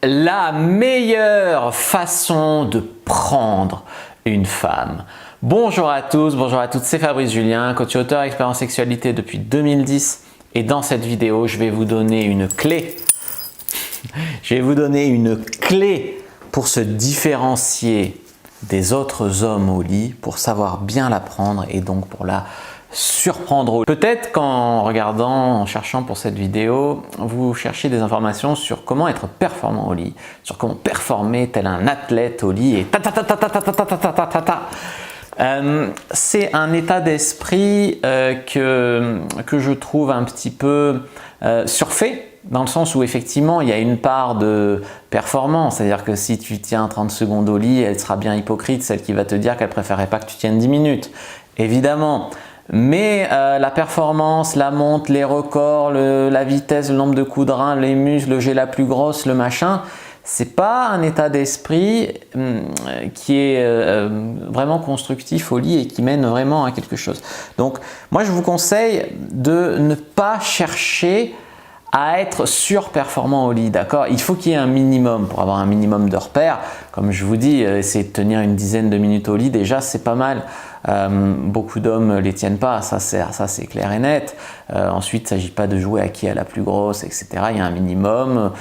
La meilleure façon de prendre une femme. Bonjour à tous, bonjour à toutes, c'est Fabrice Julien, coach et auteur expert en sexualité depuis 2010 et dans cette vidéo, je vais vous donner une clé. Je vais vous donner une clé pour se différencier des autres hommes au lit, pour savoir bien la prendre et donc pour la surprendre. Peut-être qu'en regardant, en cherchant pour cette vidéo, vous cherchez des informations sur comment être performant au lit, sur comment performer tel un athlète au lit et c'est un état d'esprit que je trouve un petit peu surfait, dans le sens où effectivement il y a une part de performance, c'est-à-dire que si tu tiens 30 secondes au lit, elle sera bien hypocrite, celle qui va te dire qu'elle préférait pas que tu tiennes 10 minutes, évidemment. Mais la performance, la monte, les records, la vitesse, le nombre de coups de rein, les muscles, j'ai la plus grosse, le machin, c'est pas un état d'esprit qui est vraiment constructif au lit et qui mène vraiment à quelque chose. Donc moi je vous conseille de ne pas chercher à être surperformant au lit, d'accord? Il faut qu'il y ait un minimum pour avoir un minimum de repères. Comme je vous dis, essayer de tenir une dizaine de minutes au lit, déjà c'est pas mal. Beaucoup d'hommes ne les tiennent pas, ça c'est clair et net. Ensuite, il ne s'agit pas de jouer à qui est la plus grosse, etc. Il y a un minimum.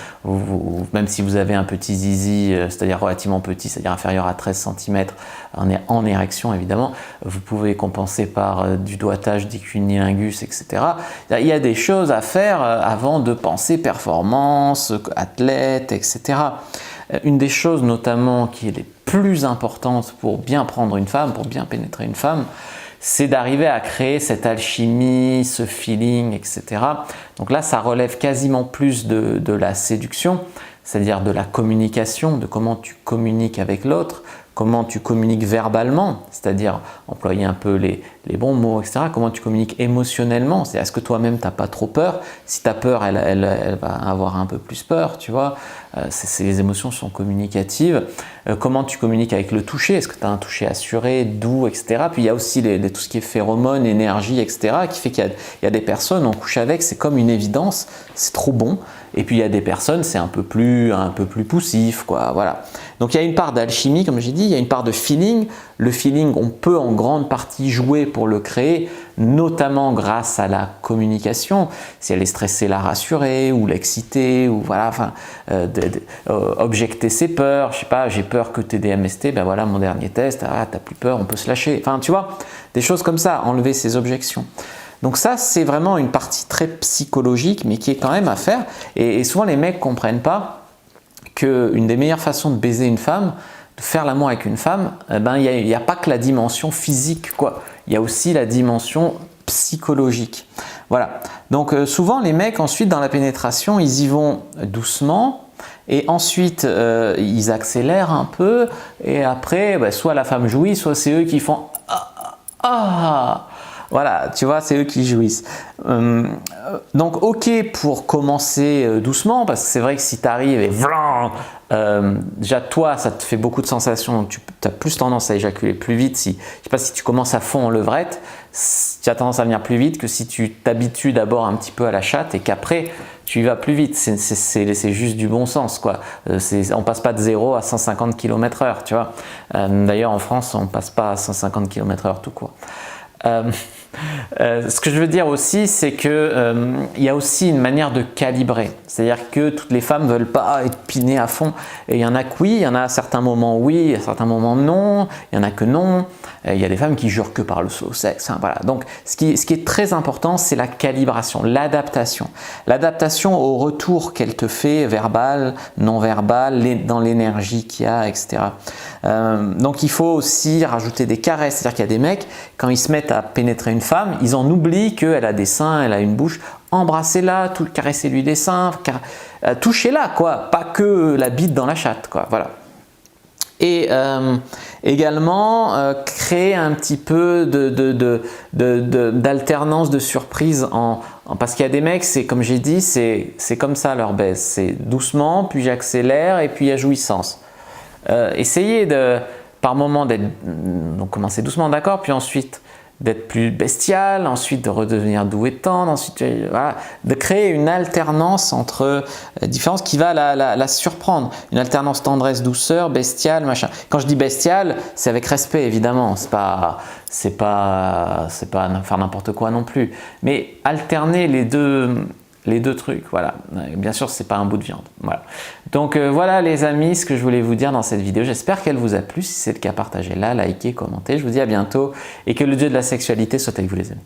Même si vous avez un petit zizi, c'est-à-dire relativement petit, c'est-à-dire inférieur à 13 cm en érection évidemment, vous pouvez compenser par du doigtage, du cunnilingus, etc. Il y a des choses à faire avant de penser performance, athlète, etc. Une des choses notamment qui est les plus importantes pour bien prendre une femme, pour bien pénétrer une femme, c'est d'arriver à créer cette alchimie, ce feeling, etc. Donc là, ça relève quasiment plus de la séduction, c'est-à-dire de la communication, de comment tu communiques avec l'autre, comment tu communiques verbalement, c'est-à-dire employer un peu les bons mots, etc. Comment tu communiques émotionnellement, c'est est-ce que toi-même tu n'as pas trop peur? Si tu as peur, elle va avoir un peu plus peur, tu vois. Les émotions sont communicatives. Comment tu communiques avec le toucher? Est-ce que tu as un toucher assuré, doux, etc. Puis il y a aussi tout ce qui est phéromones, énergie, etc. qui fait qu'il y a des personnes, on couche avec, c'est comme une évidence, c'est trop bon. Et puis il y a des personnes, c'est un peu plus poussif, quoi, voilà. Donc il y a une part d'alchimie, comme j'ai dit, il y a une part de feeling. Le feeling, on peut en grande partie jouer pour le créer, notamment grâce à la communication. Si elle est stressée, la rassurer, ou l'exciter, ou voilà, enfin, objecter ses peurs. Je sais pas, j'ai peur que tu aies des MST, ben voilà mon dernier test, ah, t'as plus peur, on peut se lâcher. Enfin, tu vois, des choses comme ça, enlever ses objections. Donc ça, c'est vraiment une partie très psychologique, mais qui est quand même à faire. Et souvent, les mecs ne comprennent pas qu'une des meilleures façons de baiser une femme, de faire l'amour avec une femme, ben, il n'y a pas que la dimension physique, quoi. Il y a aussi la dimension psychologique. Voilà. Donc souvent, les mecs, ensuite, dans la pénétration, ils y vont doucement. Et ensuite, ils accélèrent un peu. Et après, ben, soit la femme jouit, soit c'est eux qui font « Ah, ah !» Voilà, tu vois, c'est eux qui jouissent. Donc, ok pour commencer doucement, parce que c'est vrai que si tu arrives et déjà toi, ça te fait beaucoup de sensations, tu as plus tendance à éjaculer plus vite. Je sais pas, si tu commences à fond en levrette, tu as tendance à venir plus vite que si tu t'habitues d'abord un petit peu à la chatte et qu'après tu y vas plus vite. C'est juste du bon sens, quoi. On passe pas de 0 à 150 km/h, tu vois. D'ailleurs, en France, on passe pas à 150 km/h tout court. Ce que je veux dire aussi, c'est que il y a aussi une manière de calibrer. C'est-à-dire que toutes les femmes ne veulent pas être pinées à fond. Et il y en a que oui, il y en a à certains moments oui, à certains moments non, il y en a que non. Il y a des femmes qui jurent que par le slow sex. Hein, voilà. Donc ce qui est très important, c'est la calibration, l'adaptation. L'adaptation au retour qu'elle te fait, verbal, non verbal, dans l'énergie qu'il y a, etc. Donc il faut aussi rajouter des caresses. C'est-à-dire qu'il y a des mecs, quand ils se mettent à pénétrer une femme, ils en oublient qu'elle a des seins, elle a une bouche. Embrassez-la, caressez-lui les seins, touchez-la, quoi. Pas que la bite dans la chatte, quoi. Voilà. Et également créer un petit peu d'alternance de surprise parce qu'il y a des mecs, c'est comme j'ai dit, c'est comme ça leur baise, c'est doucement, puis j'accélère et puis il y a jouissance. Essayez par moment donc commencer doucement, d'accord, puis ensuite d'être plus bestial, ensuite de redevenir doux et tendre, ensuite voilà, de créer une alternance entre différences qui va la surprendre. Une alternance tendresse, douceur, bestial, machin. Quand je dis bestial, c'est avec respect évidemment, c'est pas faire n'importe quoi non plus. Mais alterner les deux trucs, voilà. Bien sûr, c'est pas un bout de viande. Voilà. Donc voilà les amis, ce que je voulais vous dire dans cette vidéo. J'espère qu'elle vous a plu. Si c'est le cas, partagez-la, likez, commentez. Je vous dis à bientôt et que le dieu de la sexualité soit avec vous les amis.